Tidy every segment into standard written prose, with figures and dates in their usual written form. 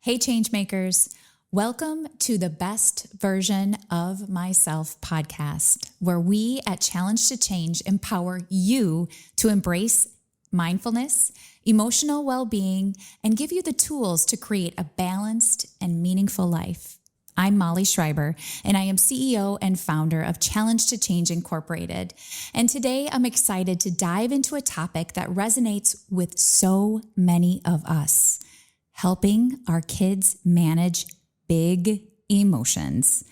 Hey, Changemakers. Welcome to the Best Version of Myself podcast, where we at Challenge to Change empower you to embrace mindfulness, emotional well-being, and give you the tools to create a balanced and meaningful life. I'm Molly Schreiber, and I am CEO and founder of Challenge to Change Incorporated. And today I'm excited to dive into a topic that resonates with so many of us: helping our kids manage big emotions.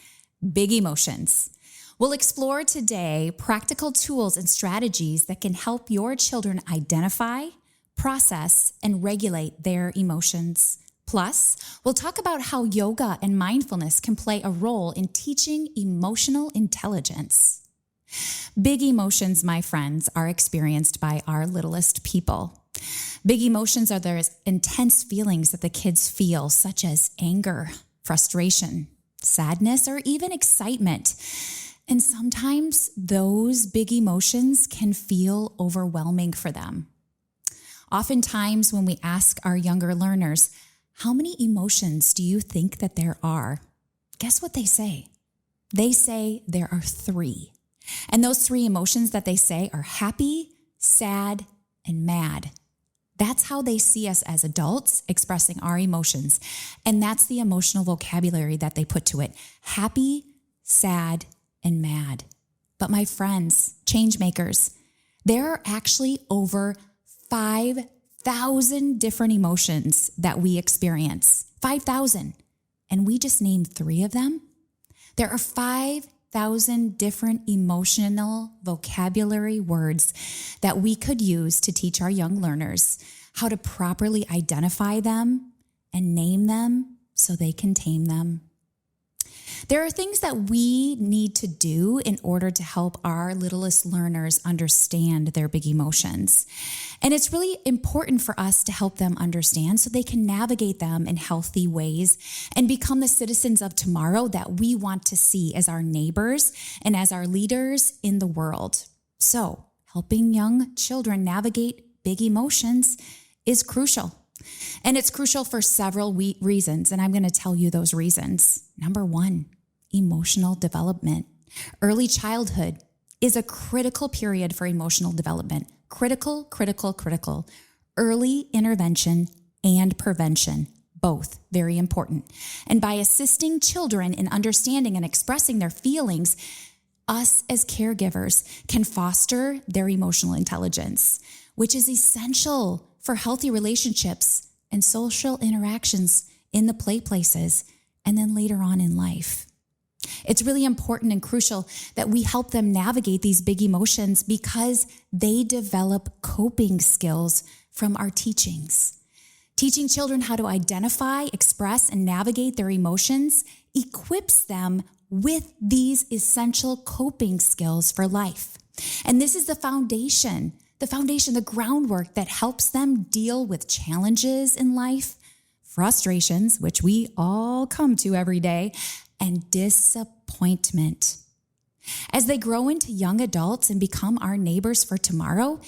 Big emotions. We'll explore today practical tools and strategies that can help your children identify, process, and regulate their emotions. Plus, we'll talk about how yoga and mindfulness can play a role in teaching emotional intelligence. Big emotions, my friends, are experienced by our littlest people. Big emotions are those intense feelings that the kids feel, such as anger, frustration, sadness, or even excitement. And sometimes those big emotions can feel overwhelming for them. Oftentimes, when we ask our younger learners, how many emotions do you think that there are? Guess what they say? They say there are 3. And those 3 emotions that they say are happy, sad, and mad. That's how they see us as adults expressing our emotions. And that's the emotional vocabulary that they put to it: happy, sad, and mad. But my friends, change makers, there are actually over 5,000 different emotions that we experience. 5,000. And we just named 3 of them. There are 5,000 different emotional vocabulary words that we could use to teach our young learners how to properly identify them and name them so they can tame them. There are things that we need to do in order to help our littlest learners understand their big emotions. And it's really important for us to help them understand so they can navigate them in healthy ways and become the citizens of tomorrow that we want to see as our neighbors and as our leaders in the world. So, helping young children navigate big emotions is crucial. And it's crucial for several reasons, and I'm going to tell you those reasons. Number 1, emotional development. Early childhood is a critical period for emotional development. Critical. Early intervention and prevention, both very important. And by assisting children in understanding and expressing their feelings, us as caregivers can foster their emotional intelligence, which is essential for healthy relationships and social interactions in the play places and then later on in life. It's really important and crucial that we help them navigate these big emotions because they develop coping skills from our teachings. Teaching children how to identify, express, and navigate their emotions equips them with these essential coping skills for life. And this is the foundation, the groundwork that helps them deal with challenges in life, frustrations, which we all come to every day, and disappointment. As they grow into young adults and become our neighbors for tomorrow,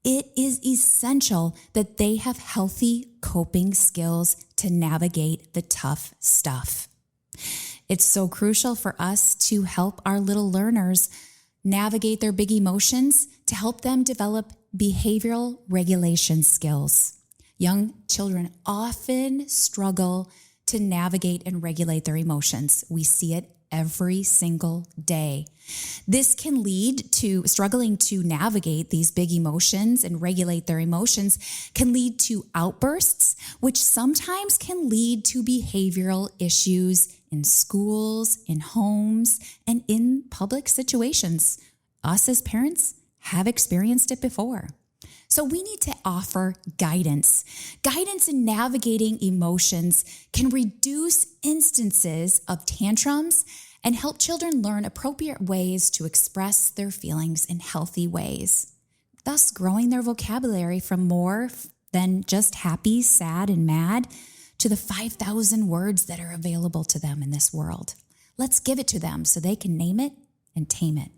it is essential that they have healthy coping skills to navigate the tough stuff. It's so crucial for us to help our little learners navigate their big emotions, to help them develop behavioral regulation skills. Young children often struggle to navigate and regulate their emotions. We see it every single day. This can lead to struggling to navigate these big emotions and regulate their emotions can lead to outbursts, which sometimes can lead to behavioral issues in schools, in homes, and in public situations. Us as parents have experienced it before. So we need to offer guidance. Guidance in navigating emotions can reduce instances of tantrums and help children learn appropriate ways to express their feelings in healthy ways, thus growing their vocabulary from more than just happy, sad, and mad to the 5,000 words that are available to them in this world. Let's give it to them so they can name it and tame it.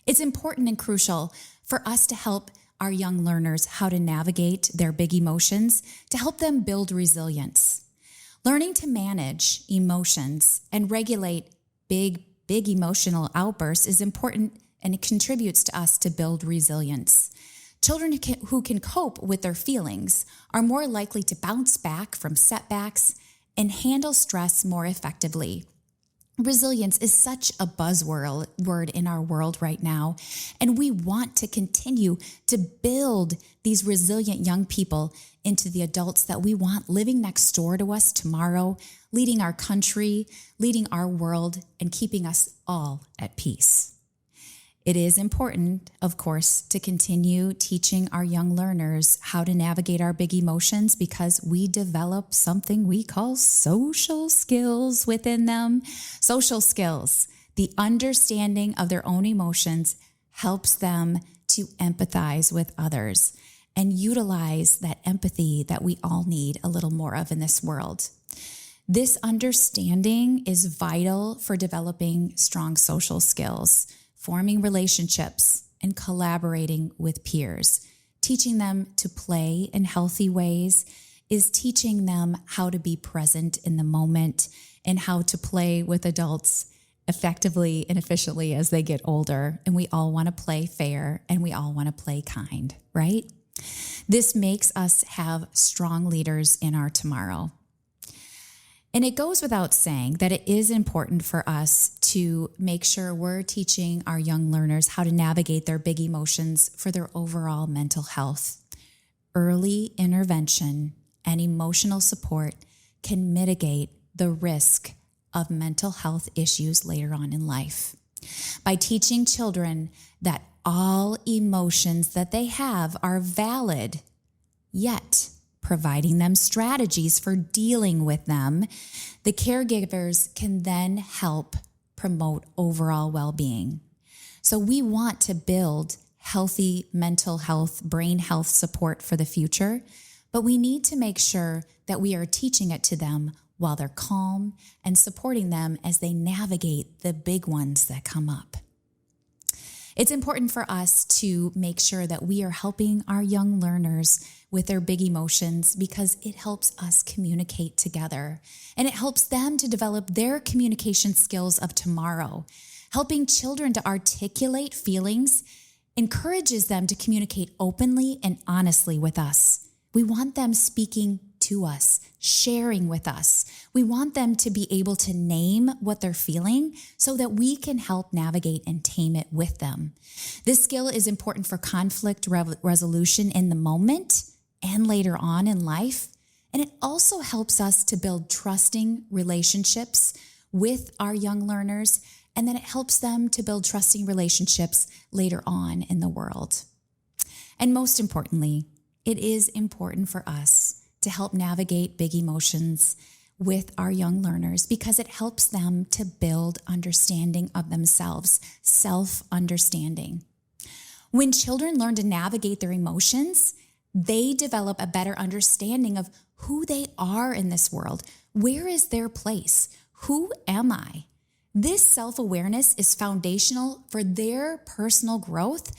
It's important and crucial for us to help our young learners how to navigate their big emotions, to help them build resilience. Learning to manage emotions and regulate big emotional outbursts is important, and it contributes to us to build resilience. Children who can cope with their feelings are more likely to bounce back from setbacks and handle stress more effectively. Resilience is such a buzzword in our world right now, and we want to continue to build these resilient young people into the adults that we want living next door to us tomorrow, leading our country, leading our world, and keeping us all at peace. It is important, of course, to continue teaching our young learners how to navigate our big emotions, because we develop something we call social skills within them. Social skills, the understanding of their own emotions, helps them to empathize with others and utilize that empathy that we all need a little more of in this world. This understanding is vital for developing strong social skills, forming relationships, and collaborating with peers. Teaching them to play in healthy ways is teaching them how to be present in the moment and how to play with adults effectively and efficiently as they get older. And we all want to play fair, and we all want to play kind, right? This makes us have strong leaders in our tomorrow. And it goes without saying that it is important for us to make sure we're teaching our young learners how to navigate their big emotions for their overall mental health. Early intervention and emotional support can mitigate the risk of mental health issues later on in life. By teaching children that all emotions that they have are valid, yet providing them strategies for dealing with them, the caregivers can then help promote overall well-being. So we want to build healthy mental health, brain health support for the future, but we need to make sure that we are teaching it to them while they're calm and supporting them as they navigate the big ones that come up. It's important for us to make sure that we are helping our young learners with their big emotions, because it helps us communicate together, and it helps them to develop their communication skills of tomorrow. Helping children to articulate feelings encourages them to communicate openly and honestly with us. We want them speaking to us, sharing with us. We want them to be able to name what they're feeling so that we can help navigate and tame it with them. This skill is important for conflict resolution in the moment and later on in life. And it also helps us to build trusting relationships with our young learners. And then it helps them to build trusting relationships later on in the world. And most importantly, it is important for us to help navigate big emotions with our young learners, because it helps them to build understanding of themselves, self-understanding. When children learn to navigate their emotions, they develop a better understanding of who they are in this world. Where is their place? Who am I? This self-awareness is foundational for their personal growth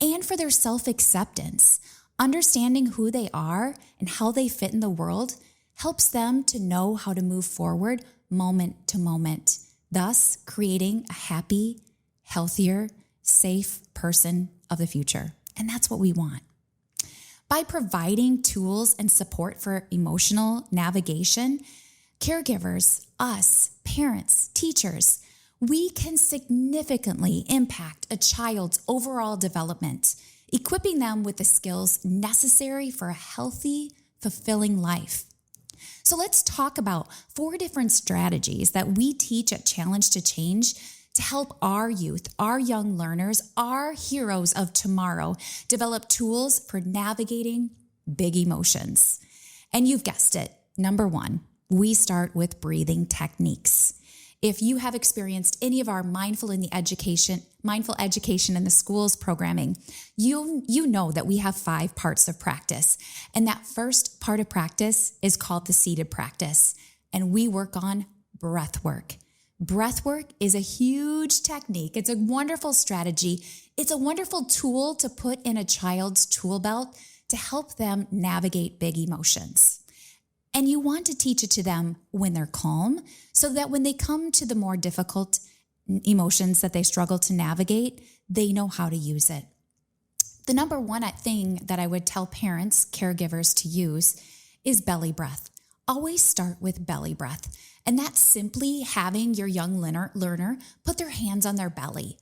and for their self-acceptance. Understanding who they are and how they fit in the world helps them to know how to move forward moment to moment, thus creating a happy, healthier, safe person of the future. And that's what we want. By providing tools and support for emotional navigation, caregivers, us, parents, teachers, we can significantly impact a child's overall development, equipping them with the skills necessary for a healthy, fulfilling life. So let's talk about 4 different strategies that we teach at Challenge to Change to help our youth, our young learners, our heroes of tomorrow develop tools for navigating big emotions. And you've guessed it. Number 1, we start with breathing techniques. If you have experienced any of our mindful education in the schools programming, you know that we have 5 parts of practice. And that first part of practice is called the seated practice. And we work on breath work. Breath work is a huge technique. It's a wonderful strategy. It's a wonderful tool to put in a child's tool belt to help them navigate big emotions. And you want to teach it to them when they're calm so that when they come to the more difficult emotions that they struggle to navigate, they know how to use it. The number one thing that I would tell parents, caregivers to use is belly breath. Always start with belly breath. And that's simply having your young learner put their hands on their belly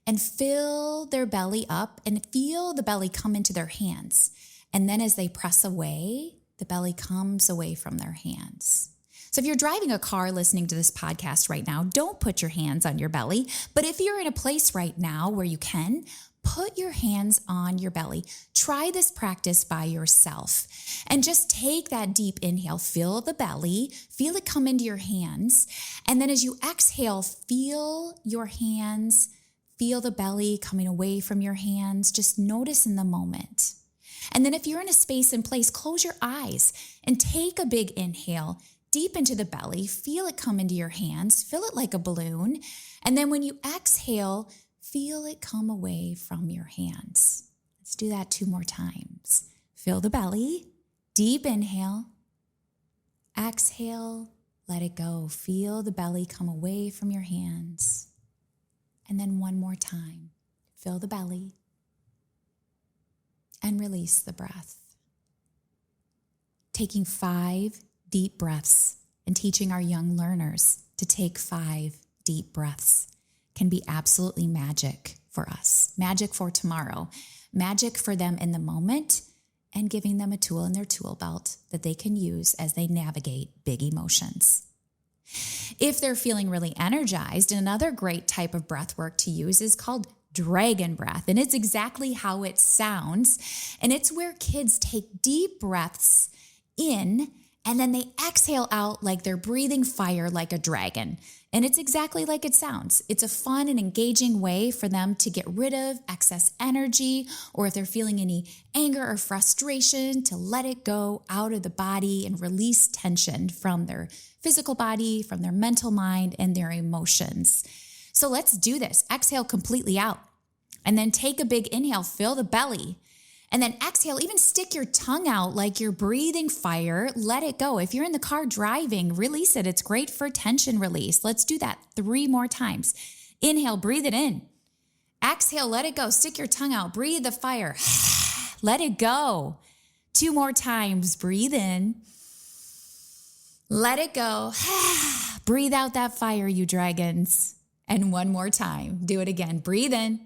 and fill their belly up and feel the belly come into their hands. And then as they press away, the belly comes away from their hands. So if you're driving a car listening to this podcast right now, don't put your hands on your belly. But if you're in a place right now where you can, put your hands on your belly. Try this practice by yourself and just take that deep inhale, fill the belly, feel it come into your hands. And then as you exhale, feel your hands, feel the belly coming away from your hands. Just notice in the moment. And then if you're in a space and place, close your eyes and take a big inhale deep into the belly, feel it come into your hands, fill it like a balloon. And then when you exhale, feel it come away from your hands. Let's do that 2 more times. Fill the belly, deep inhale, exhale, let it go. Feel the belly come away from your hands. And then 1 more time. Fill the belly and release the breath. Taking 5 deep breaths and teaching our young learners to take 5 deep breaths can be absolutely magic for us, magic for tomorrow, magic for them in the moment, and giving them a tool in their tool belt that they can use as they navigate big emotions. If they're feeling really energized, another great type of breath work to use is called dragon breath, and it's exactly how it sounds, and it's where kids take deep breaths in and then they exhale out like they're breathing fire like a dragon. And it's exactly like it sounds. It's a fun and engaging way for them to get rid of excess energy, or if they're feeling any anger or frustration, to let it go out of the body and release tension from their physical body, from their mental mind, and their emotions. So let's do this. Exhale completely out. And then take a big inhale, fill the belly. And then exhale, even stick your tongue out like you're breathing fire. Let it go. If you're in the car driving, release it. It's great for tension release. Let's do that 3 more times. Inhale, breathe it in. Exhale, let it go. Stick your tongue out. Breathe the fire. Let it go. 2 more times. Breathe in. Let it go. Breathe out that fire, you dragons. And 1 more time. Do it again. Breathe in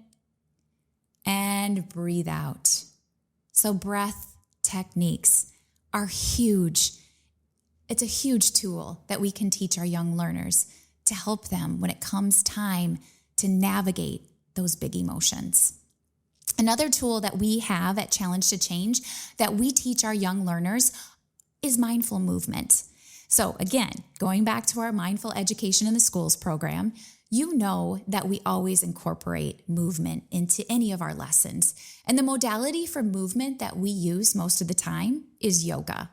and breathe out. So breath techniques are huge. It's a huge tool that we can teach our young learners to help them when it comes time to navigate those big emotions. Another tool that we have at Challenge to Change that we teach our young learners is mindful movement. So again, going back to our mindful education in the schools program, you know that we always incorporate movement into any of our lessons. And the modality for movement that we use most of the time is yoga.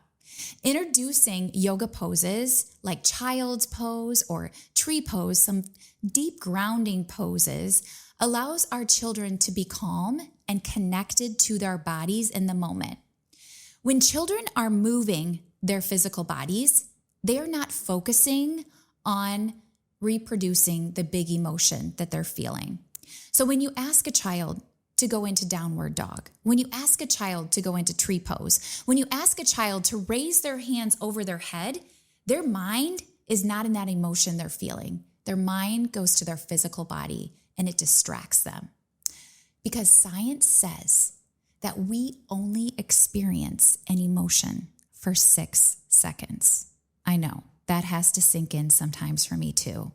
Introducing yoga poses like child's pose or tree pose, some deep grounding poses, allows our children to be calm and connected to their bodies in the moment. When children are moving their physical bodies, they are not focusing on reproducing the big emotion that they're feeling. So when you ask a child to go into downward dog, when you ask a child to go into tree pose, when you ask a child to raise their hands over their head, their mind is not in that emotion they're feeling. Their mind goes to their physical body and it distracts them. Because science says that we only experience an emotion for 6 seconds. I know. That has to sink in sometimes for me too.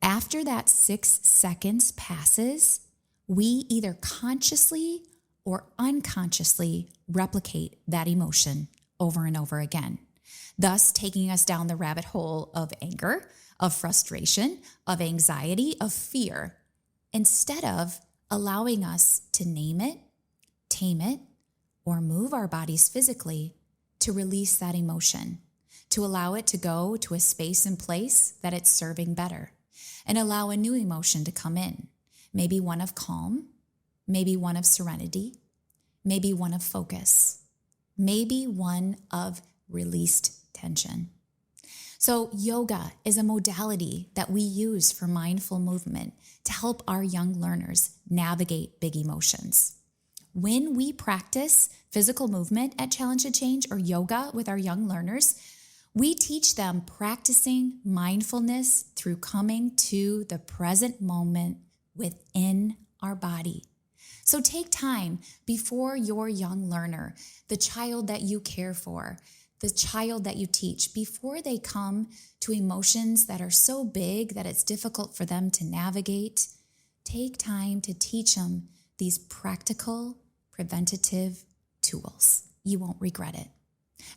After that 6 seconds passes, we either consciously or unconsciously replicate that emotion over and over again, thus taking us down the rabbit hole of anger, of frustration, of anxiety, of fear, instead of allowing us to name it, tame it, or move our bodies physically to release that emotion, to allow it to go to a space and place that it's serving better, and allow a new emotion to come in. Maybe one of calm, maybe one of serenity, maybe one of focus, maybe one of released tension. So yoga is a modality that we use for mindful movement to help our young learners navigate big emotions. When we practice physical movement at Challenge to Change or yoga with our young learners, we teach them practicing mindfulness through coming to the present moment within our body. So take time before your young learner, the child that you care for, the child that you teach, before they come to emotions that are so big that it's difficult for them to navigate, take time to teach them these practical, preventative tools. You won't regret it.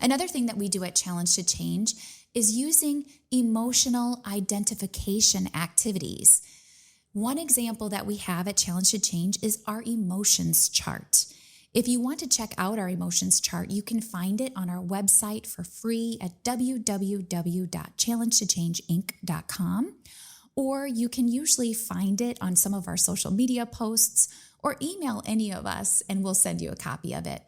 Another thing that we do at Challenge to Change is using emotional identification activities. One example that we have at Challenge to Change is our emotions chart. If you want to check out our emotions chart, you can find it on our website for free at www.challengetochange.inc.com, or you can usually find it on some of our social media posts or email any of us and we'll send you a copy of it.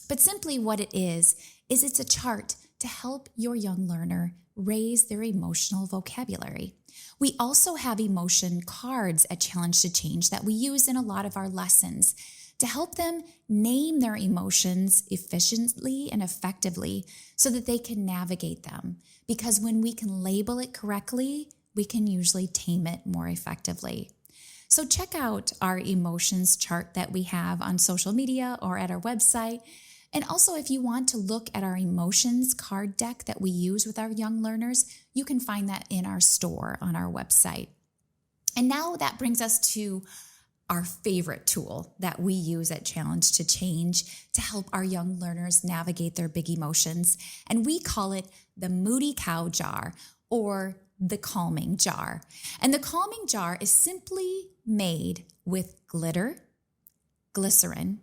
But simply what it is it's a chart to help your young learner raise their emotional vocabulary. We also have emotion cards at Challenge to Change that we use in a lot of our lessons to help them name their emotions efficiently and effectively so that they can navigate them. Because when we can label it correctly, we can usually tame it more effectively. So check out our emotions chart that we have on social media or at our website. And also, if you want to look at our emotions card deck that we use with our young learners, you can find that in our store on our website. And now that brings us to our favorite tool that we use at Challenge to Change to help our young learners navigate their big emotions. And we call it the Moody Cow Jar or the Calming Jar. And the Calming Jar is simply made with glitter, glycerin,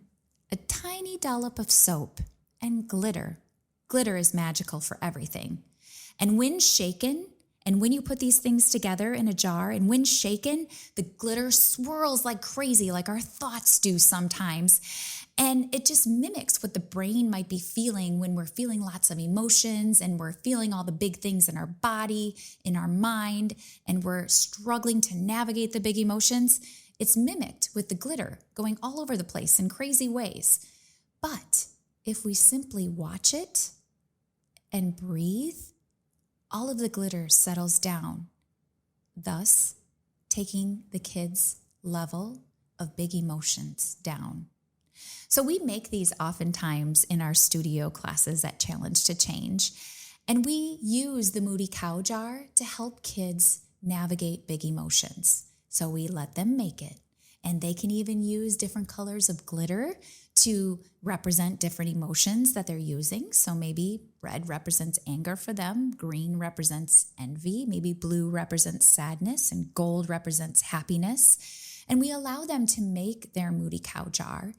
a tiny dollop of soap, and glitter. Glitter is magical for everything. And when shaken, and when you put these things together in a jar, and when shaken, the glitter swirls like crazy, like our thoughts do sometimes. And it just mimics what the brain might be feeling when we're feeling lots of emotions and we're feeling all the big things in our body, in our mind, and we're struggling to navigate the big emotions. It's mimicked with the glitter going all over the place in crazy ways. But if we simply watch it and breathe, all of the glitter settles down, thus taking the kids' level of big emotions down. So we make these oftentimes in our studio classes at Challenge to Change, and we use the Moody Cow Jar to help kids navigate big emotions. So we let them make it, and they can even use different colors of glitter to represent different emotions that they're using. So maybe red represents anger for them, green represents envy, maybe blue represents sadness, and gold represents happiness. And we allow them to make their Moody Cow Jar,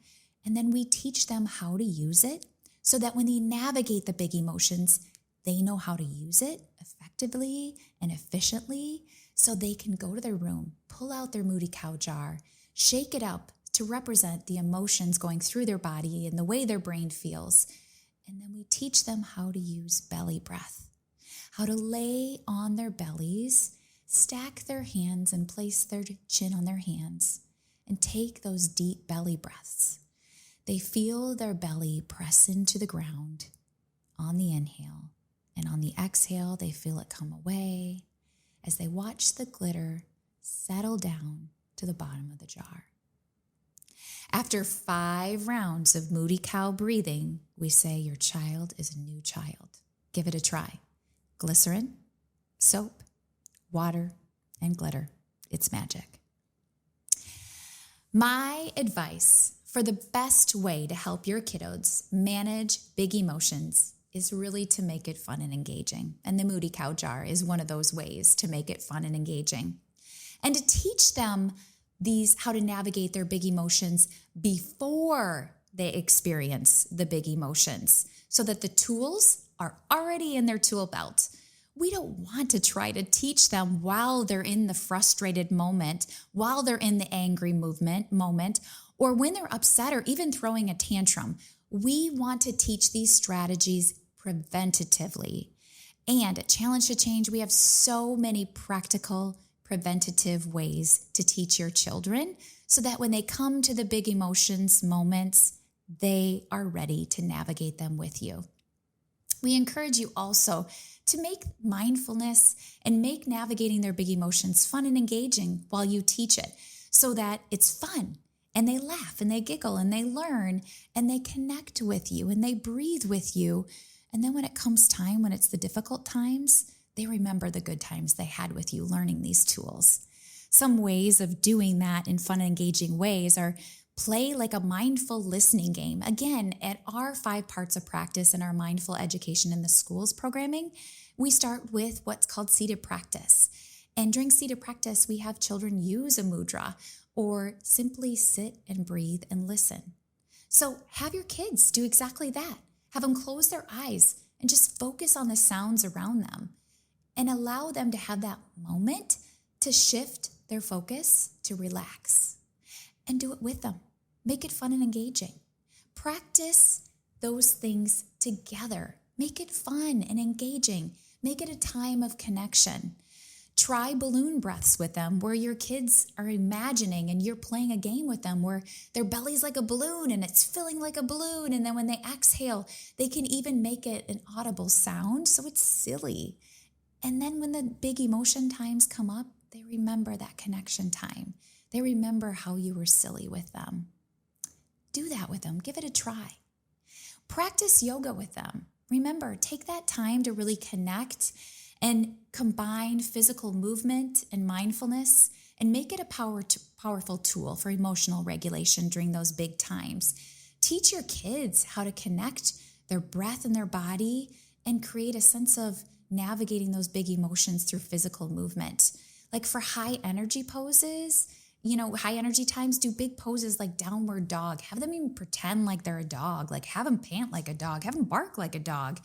and then we teach them how to use it so that when they navigate the big emotions, they know how to use it effectively and efficiently so they can go to their room, pull out their Moody Cow Jar, shake it up to represent the emotions going through their body and the way their brain feels. And then we teach them how to use belly breath, how to lay on their bellies, stack their hands and place their chin on their hands, and take those deep belly breaths. They feel their belly press into the ground on the inhale, and on the exhale, they feel it come away as they watch the glitter settle down to the bottom of the jar. After 5 rounds of Moody Cow breathing, we say your child is a new child. Give it a try. Glycerin, soap, water, and glitter. It's magic. My advice for the best way to help your kiddos manage big emotions is really to make it fun and engaging. And the Moody Cow Jar is one of those ways to make it fun and engaging. And to teach them how to navigate their big emotions before they experience the big emotions so that the tools are already in their tool belt. We don't want to try to teach them while they're in the frustrated moment, while they're in the angry moment, or when they're upset or even throwing a tantrum. We want to teach these strategies preventatively. And at Challenge to Change, we have so many practical, preventative ways to teach your children so that when they come to the big emotions moments, they are ready to navigate them with you. We encourage you also to make mindfulness and make navigating their big emotions fun and engaging while you teach it so that it's fun and they laugh and they giggle and they learn and they connect with you and they breathe with you. And then when it comes time, when it's the difficult times, they remember the good times they had with you learning these tools. Some ways of doing that in fun and engaging ways are play like a mindful listening game. Again, at our 5 parts of practice in our mindful education in the schools programming, we start with what's called seated practice. And during seated practice, we have children use a mudra or simply sit and breathe and listen. So have your kids do exactly that. Have them close their eyes and just focus on the sounds around them and allow them to have that moment to shift their focus to relax. And do it with them. Make it fun and engaging. Practice those things together. Make it fun and engaging. Make it a time of connection. Try balloon breaths with them where your kids are imagining and you're playing a game with them where their belly's like a balloon and it's filling like a balloon. And then when they exhale, they can even make it an audible sound. So it's silly. And then when the big emotion times come up, they remember that connection time. They remember how you were silly with them. Do that with them. Give it a try. Practice yoga with them. Remember, take that time to really connect and combine physical movement and mindfulness and make it a powerful tool for emotional regulation during those big times. Teach your kids how to connect their breath and their body and create a sense of navigating those big emotions through physical movement. Like for high energy poses, high energy times, do big poses like downward dog. Have them even pretend like they're a dog. Like have them pant like a dog. Have them bark like a dog.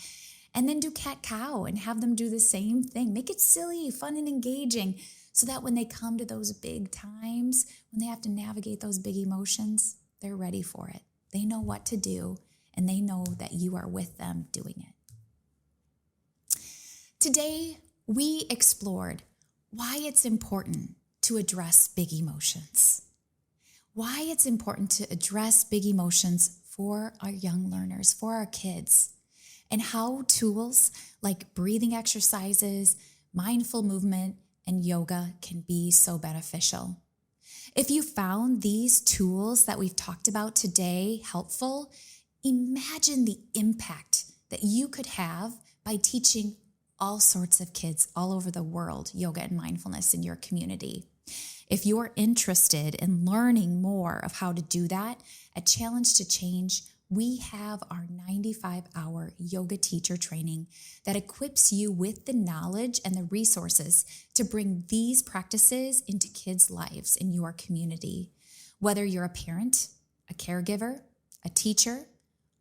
And then do cat-cow and have them do the same thing. Make it silly, fun, and engaging so that when they come to those big times, when they have to navigate those big emotions, they're ready for it. They know what to do, and they know that you are with them doing it. Today, we explored why it's important to address big emotions, why it's important to address big emotions for our young learners, for our kids, and how tools like breathing exercises, mindful movement, and yoga can be so beneficial. If you found these tools that we've talked about today helpful, imagine the impact that you could have by teaching all sorts of kids all over the world yoga and mindfulness in your community. If you're interested in learning more of how to do that, at Challenge to Change, we have our 95-hour yoga teacher training that equips you with the knowledge and the resources to bring these practices into kids' lives in your community. Whether you're a parent, a caregiver, a teacher,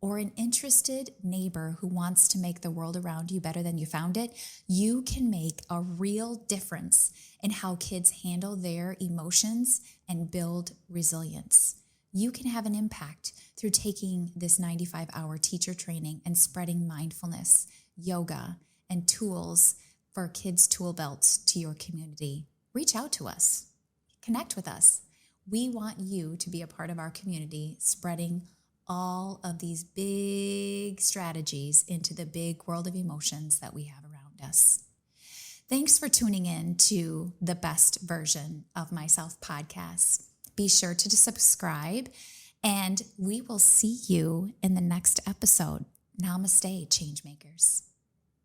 or an interested neighbor who wants to make the world around you better than you found it, you can make a real difference in how kids handle their emotions and build resilience. You can have an impact through taking this 95-hour teacher training and spreading mindfulness, yoga, and tools for kids' tool belts to your community. Reach out to us. Connect with us. We want you to be a part of our community, spreading all of these big strategies into the big world of emotions that we have around us. Thanks for tuning in to the Best Version of Myself podcast. Be sure to subscribe, and we will see you in the next episode. Namaste, Changemakers.